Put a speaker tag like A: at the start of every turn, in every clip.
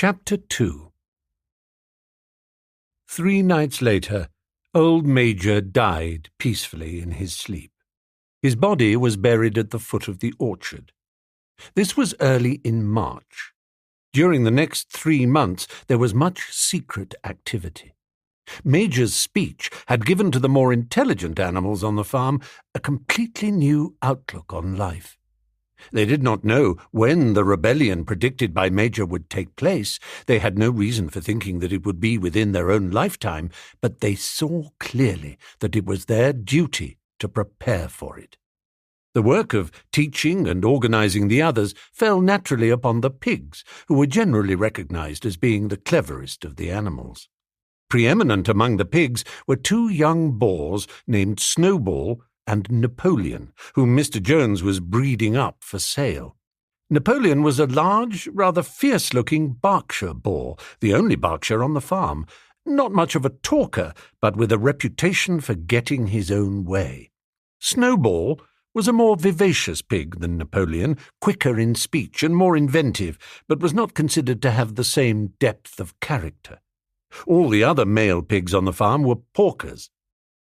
A: Chapter 2. 3 nights later, old Major died peacefully in his sleep. His body was buried at the foot of the orchard. This was early in March. During the next 3 months there was much secret activity. Major's speech had given to the more intelligent animals on the farm a completely new outlook on life. They did not know when the rebellion predicted by Major would take place. They had no reason for thinking that it would be within their own lifetime, but they saw clearly that it was their duty to prepare for it. The work of teaching and organizing the others fell naturally upon the pigs, who were generally recognized as being the cleverest of the animals. Preeminent among the pigs were 2 young boars named Snowball and Napoleon, whom Mr. Jones was breeding up for sale. Napoleon was a large, rather fierce-looking Berkshire boar, the only Berkshire on the farm, not much of a talker, but with a reputation for getting his own way. Snowball was a more vivacious pig than Napoleon, quicker in speech and more inventive, but was not considered to have the same depth of character. All the other male pigs on the farm were porkers.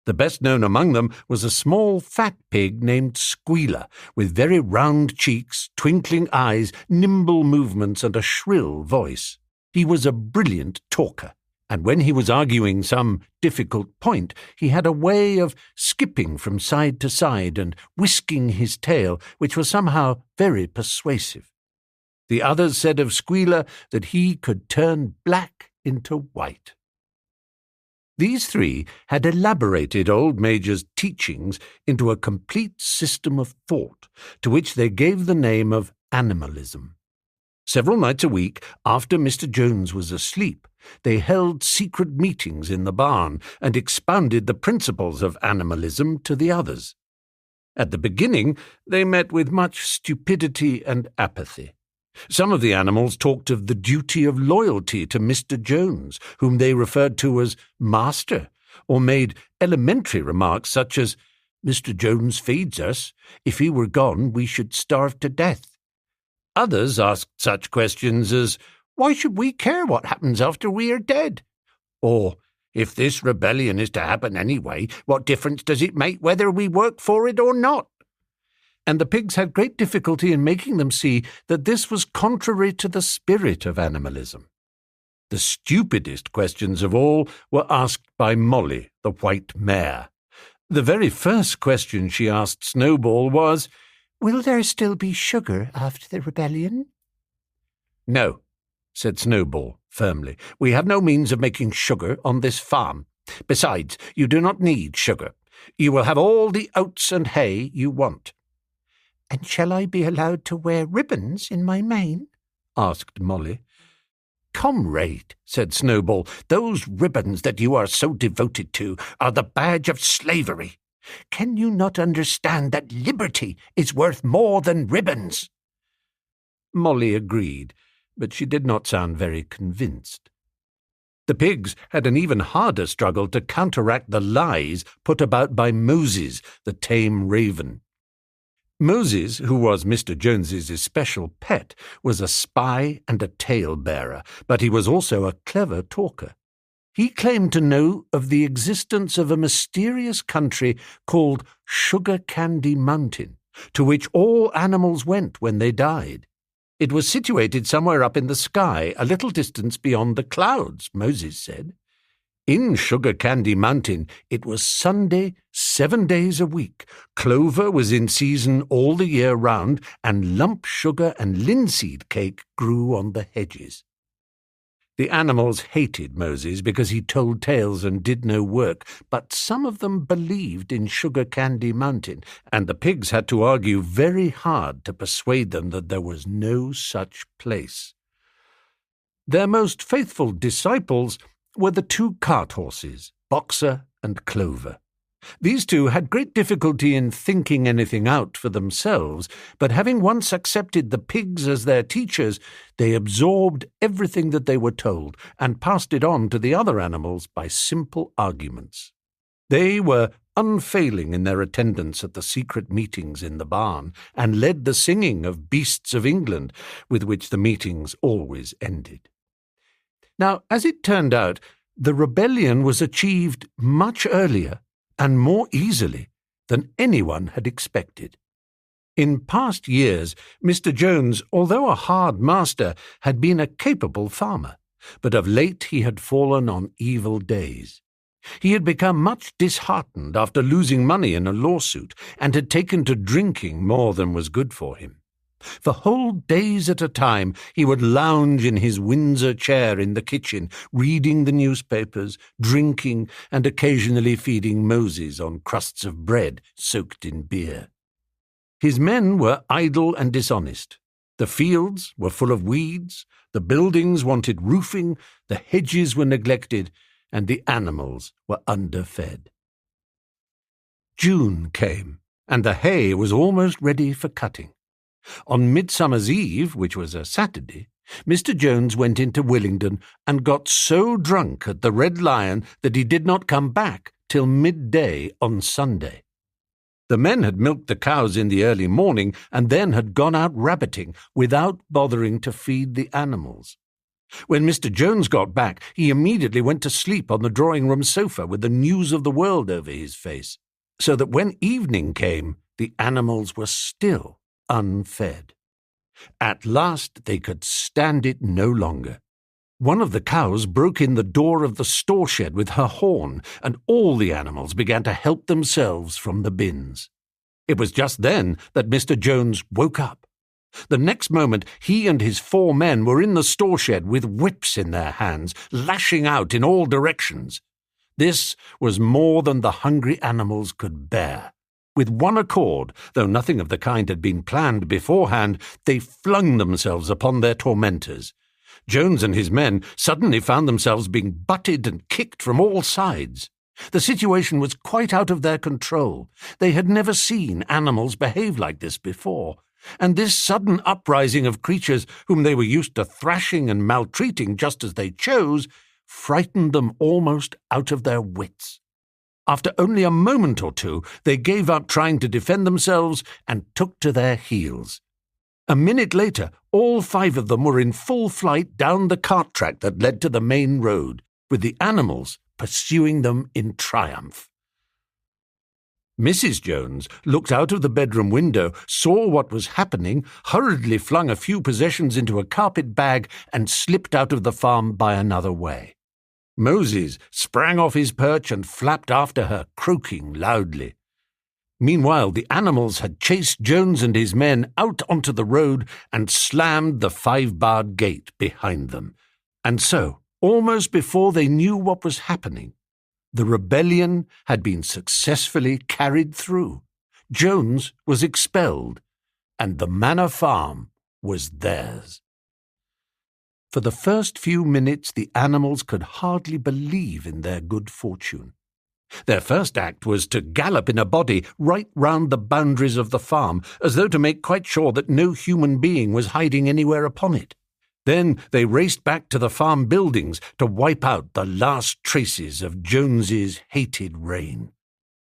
A: The best known among them was a small fat pig named Squealer, with very round cheeks, twinkling eyes, nimble movements, and a shrill voice. He was a brilliant talker, and when he was arguing some difficult point, he had a way of skipping from side to side and whisking his tail, which was somehow very persuasive. The others said of Squealer that he could turn black into white. These 3 had elaborated old Major's teachings into a complete system of thought, to which they gave the name of animalism. Several nights a week, after Mr. Jones was asleep, they held secret meetings in the barn and expounded the principles of animalism to the others. At the beginning, they met with much stupidity and apathy. Some of the animals talked of the duty of loyalty to Mr. Jones, whom they referred to as Master, or made elementary remarks such as, "Mr. Jones feeds us. If he were gone, we should starve to death." Others asked such questions as, "Why should we care what happens after we are dead?" Or, "If this rebellion is to happen anyway, what difference does it make whether we work for it or not?" And the pigs had great difficulty in making them see that this was contrary to the spirit of animalism. The stupidest questions of all were asked by Molly, the white mare. The very first question she asked Snowball was, "Will there still be sugar after the rebellion?" "No," said Snowball firmly. "We have no means of making sugar on this farm. Besides, you do not need sugar. You will have all the oats and hay you want." "And shall I be allowed to wear ribbons in my mane?" asked Molly. "Comrade," said Snowball, "those ribbons that you are so devoted to are the badge of slavery. Can you not understand that liberty is worth more than ribbons?" Molly agreed, but she did not sound very convinced. The pigs had an even harder struggle to counteract the lies put about by Moses, the tame raven. Moses, who was Mr. Jones's especial pet, was a spy and a tale-bearer, but he was also a clever talker. He claimed to know of the existence of a mysterious country called Sugar Candy Mountain, to which all animals went when they died. It was situated somewhere up in the sky, a little distance beyond the clouds, Moses said. In Sugar Candy Mountain, it was Sunday 7 days a week. Clover was in season all the year round, and lump sugar and linseed cake grew on the hedges. The animals hated Moses because he told tales and did no work, but some of them believed in Sugar Candy Mountain, and the pigs had to argue very hard to persuade them that there was no such place. Their most faithful disciples were the 2 cart horses, Boxer and Clover. These 2 had great difficulty in thinking anything out for themselves, but having once accepted the pigs as their teachers, they absorbed everything that they were told and passed it on to the other animals by simple arguments. They were unfailing in their attendance at the secret meetings in the barn, and led the singing of Beasts of England, with which the meetings always ended. Now, as it turned out, the rebellion was achieved much earlier and more easily than anyone had expected. In past years, Mr. Jones, although a hard master, had been a capable farmer, but of late he had fallen on evil days. He had become much disheartened after losing money in a lawsuit, and had taken to drinking more than was good for him. For whole days at a time he would lounge in his Windsor chair in the kitchen, reading the newspapers, drinking, and occasionally feeding Moses on crusts of bread soaked in beer. His men were idle and dishonest. The fields were full of weeds, the buildings wanted roofing, the hedges were neglected, and the animals were underfed. June came, and the hay was almost ready for cutting. On Midsummer's Eve, which was a Saturday, Mr. Jones went into Willingdon and got so drunk at the Red Lion that he did not come back till midday on Sunday. The men had milked the cows in the early morning and then had gone out rabbiting without bothering to feed the animals. When Mr. Jones got back, he immediately went to sleep on the drawing-room sofa with the news of the world over his face, so that when evening came, the animals were still unfed. At last they could stand it no longer. One of the cows broke in the door of the store shed with her horn, and all the animals began to help themselves from the bins. It was just then that Mr. Jones woke up. The next moment he and his 4 men were in the store shed with whips in their hands, lashing out in all directions. This was more than the hungry animals could bear. With one accord, though nothing of the kind had been planned beforehand, they flung themselves upon their tormentors. Jones and his men suddenly found themselves being butted and kicked from all sides. The situation was quite out of their control. They had never seen animals behave like this before, and this sudden uprising of creatures whom they were used to thrashing and maltreating just as they chose frightened them almost out of their wits. After only a moment or two, they gave up trying to defend themselves and took to their heels. A minute later, all 5 of them were in full flight down the cart track that led to the main road, with the animals pursuing them in triumph. Mrs. Jones looked out of the bedroom window, saw what was happening, hurriedly flung a few possessions into a carpet bag, and slipped out of the farm by another way. Moses sprang off his perch and flapped after her, croaking loudly. Meanwhile, the animals had chased Jones and his men out onto the road and slammed the 5-barred gate behind them. And so, almost before they knew what was happening, the rebellion had been successfully carried through. Jones was expelled, and the manor farm was theirs. For the first few minutes, the animals could hardly believe in their good fortune. Their first act was to gallop in a body right round the boundaries of the farm, as though to make quite sure that no human being was hiding anywhere upon it. Then they raced back to the farm buildings to wipe out the last traces of Jones's hated reign.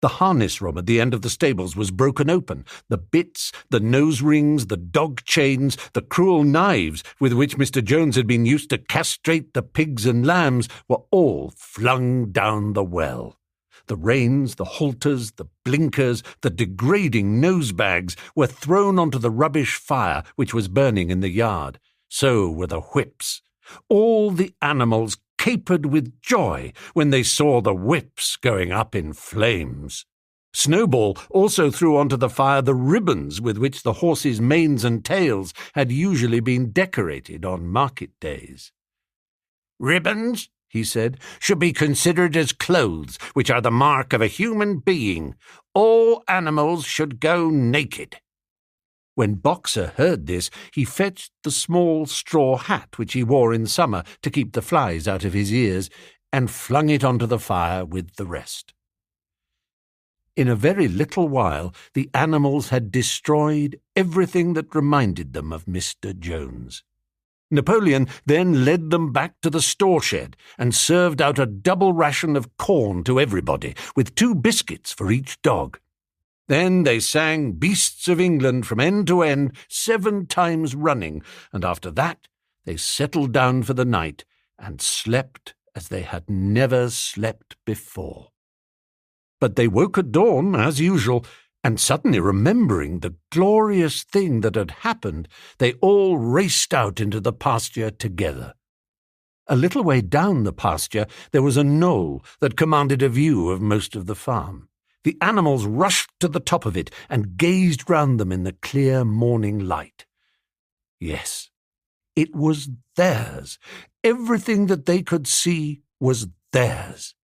A: The harness room at the end of the stables was broken open. The bits, the nose rings, the dog chains, the cruel knives with which Mr. Jones had been used to castrate the pigs and lambs were all flung down the well. The reins, the halters, the blinkers, the degrading nose-bags were thrown onto the rubbish fire which was burning in the yard. So were the whips. All the animals capered with joy when they saw the whips going up in flames. Snowball also threw onto the fire the ribbons with which the horses' manes and tails had usually been decorated on market days. "Ribbons," he said, "should be considered as clothes, which are the mark of a human being. All animals should go naked." When Boxer heard this, he fetched the small straw hat which he wore in summer to keep the flies out of his ears, and flung it onto the fire with the rest. In a very little while, the animals had destroyed everything that reminded them of Mr. Jones. Napoleon then led them back to the store shed and served out a double ration of corn to everybody, with 2 biscuits for each dog. Then they sang Beasts of England from end to end 7 times running, and after that they settled down for the night and slept as they had never slept before. But they woke at dawn, as usual, and suddenly remembering the glorious thing that had happened, they all raced out into the pasture together. A little way down the pasture there was a knoll that commanded a view of most of the farm. The animals rushed to the top of it and gazed round them in the clear morning light. Yes, it was theirs. Everything that they could see was theirs.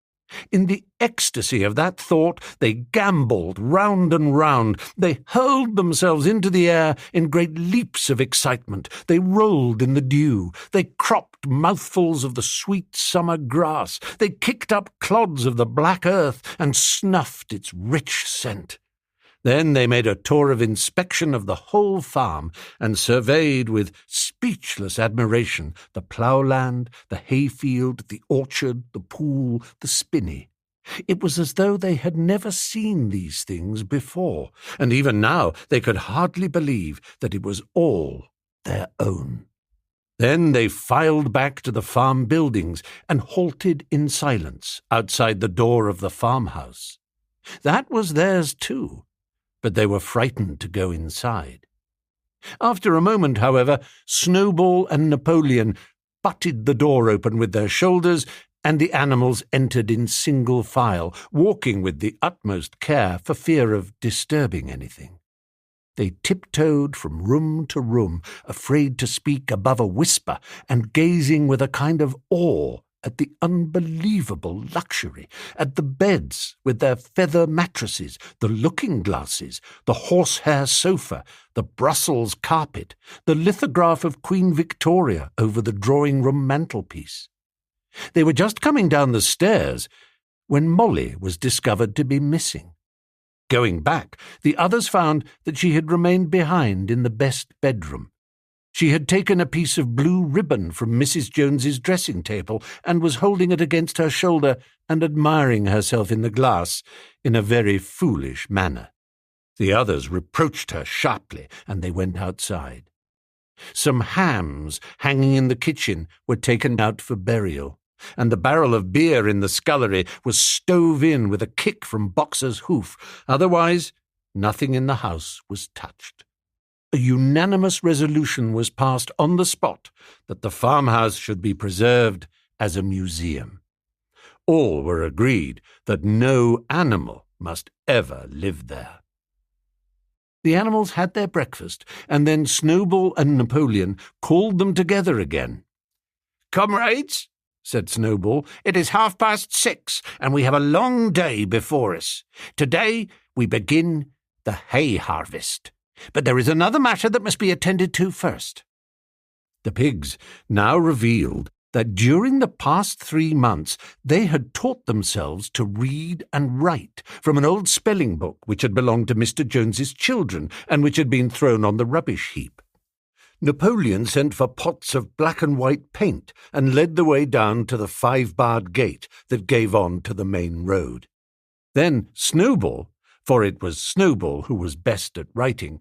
A: In the ecstasy of that thought, they gambolled round and round. They hurled themselves into the air in great leaps of excitement. They rolled in the dew. They cropped mouthfuls of the sweet summer grass. They kicked up clods of the black earth and snuffed its rich scent. Then they made a tour of inspection of the whole farm and surveyed with speechless admiration the ploughland, the hayfield, the orchard, the pool, the spinney. It was as though they had never seen these things before, and even now they could hardly believe that it was all their own. Then they filed back to the farm buildings and halted in silence outside the door of the farmhouse. That was theirs too, but they were frightened to go inside. After a moment, however, Snowball and Napoleon butted the door open with their shoulders, and the animals entered in single file, walking with the utmost care for fear of disturbing anything. They tiptoed from room to room, afraid to speak above a whisper, and gazing with a kind of awe at the unbelievable luxury, at the beds with their feather mattresses, the looking-glasses, the horsehair sofa, the Brussels carpet, the lithograph of Queen Victoria over the drawing-room mantelpiece. They were just coming down the stairs when Molly was discovered to be missing. Going back, the others found that she had remained behind in the best bedroom. She had taken a piece of blue ribbon from Mrs. Jones's dressing table and was holding it against her shoulder and admiring herself in the glass in a very foolish manner. The others reproached her sharply, and they went outside. Some hams hanging in the kitchen were taken out for burial, and the barrel of beer in the scullery was stove in with a kick from Boxer's hoof. Otherwise, nothing in the house was touched. A unanimous resolution was passed on the spot that the farmhouse should be preserved as a museum. All were agreed that no animal must ever live there. The animals had their breakfast, and then Snowball and Napoleon called them together again. "Comrades," said Snowball, "it is 6:30, and we have a long day before us. Today we begin the hay harvest. But there is another matter that must be attended to first." The pigs now revealed that during the past 3 months they had taught themselves to read and write from an old spelling book which had belonged to Mr. Jones's children and which had been thrown on the rubbish heap. Napoleon sent for pots of black and white paint and led the way down to the 5-barred gate that gave on to the main road. Then Snowball, for it was Snowball who was best at writing,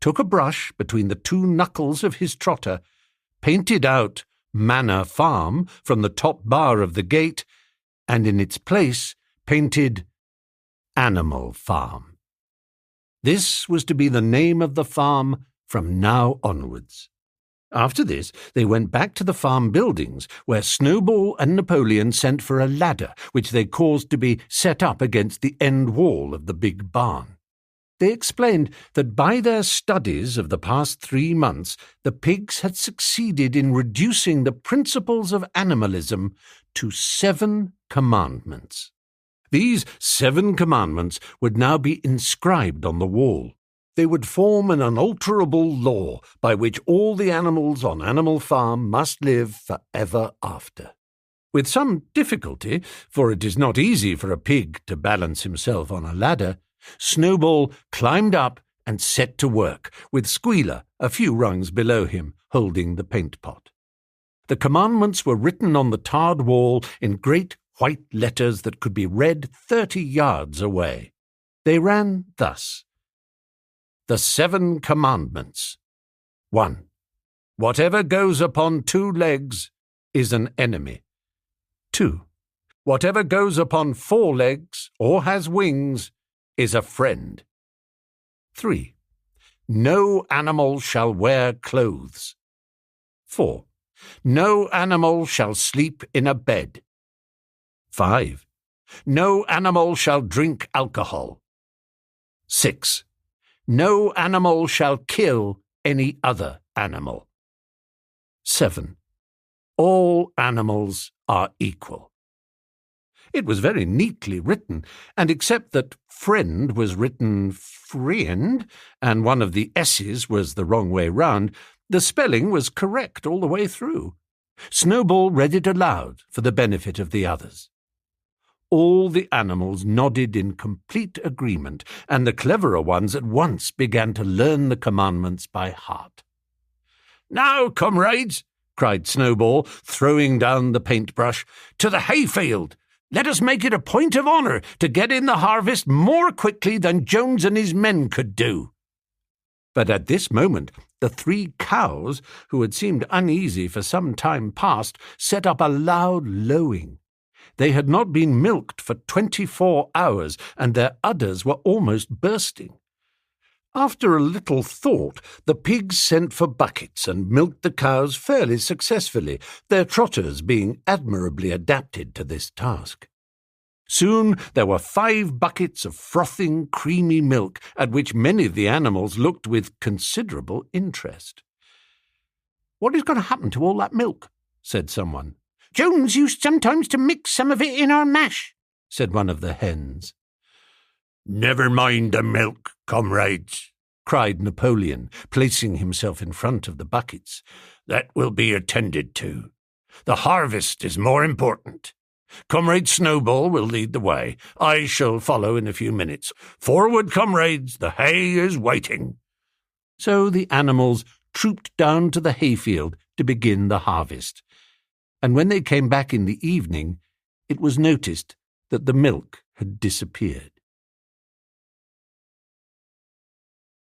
A: took a brush between the 2 knuckles of his trotter, painted out Manor Farm from the top bar of the gate, and in its place painted Animal Farm. This was to be the name of the farm from now onwards. After this, they went back to the farm buildings, where Snowball and Napoleon sent for a ladder, which they caused to be set up against the end wall of the big barn. They explained that by their studies of the past 3 months, the pigs had succeeded in reducing the principles of animalism to 7 commandments. These 7 commandments would now be inscribed on the wall. They would form an unalterable law by which all the animals on Animal Farm must live for ever after. With some difficulty, for it is not easy for a pig to balance himself on a ladder, Snowball climbed up and set to work, with Squealer a few rungs below him, holding the paint pot. The commandments were written on the tarred wall in great white letters that could be read 30 yards away. They ran thus: The 7 commandments. 1. Whatever goes upon 2 legs is an enemy. 2. Whatever goes upon 4 legs or has wings is a friend. 3. No animal shall wear clothes. 4. No animal shall sleep in a bed. 5. No animal shall drink alcohol. 6. No animal shall kill any other animal. 7. All animals are equal. It was very neatly written, and except that friend was written friend, and one of the S's was the wrong way round, the spelling was correct all the way through. Snowball read it aloud for the benefit of the others. All the animals nodded in complete agreement, and the cleverer ones at once began to learn the commandments by heart. "Now, comrades," cried Snowball, throwing down the paintbrush, "to the hayfield! Let us make it a point of honour to get in the harvest more quickly than Jones and his men could do." But at this moment the 3 cows, who had seemed uneasy for some time past, set up a loud lowing. They had not been milked for 24 hours, and their udders were almost bursting. After a little thought, the pigs sent for buckets and milked the cows fairly successfully, their trotters being admirably adapted to this task. Soon there were 5 buckets of frothing, creamy milk, at which many of the animals looked with considerable interest. "What is going to happen to all that milk?" said someone. "Jones used sometimes to mix some of it in our mash," said one of the hens. "Never mind the milk, comrades," cried Napoleon, placing himself in front of the buckets. "That will be attended to. The harvest is more important. Comrade Snowball will lead the way. I shall follow in a few minutes. Forward, comrades, the hay is waiting." So the animals trooped down to the hayfield to begin the harvest, and when they came back in the evening, it was noticed that the milk had disappeared.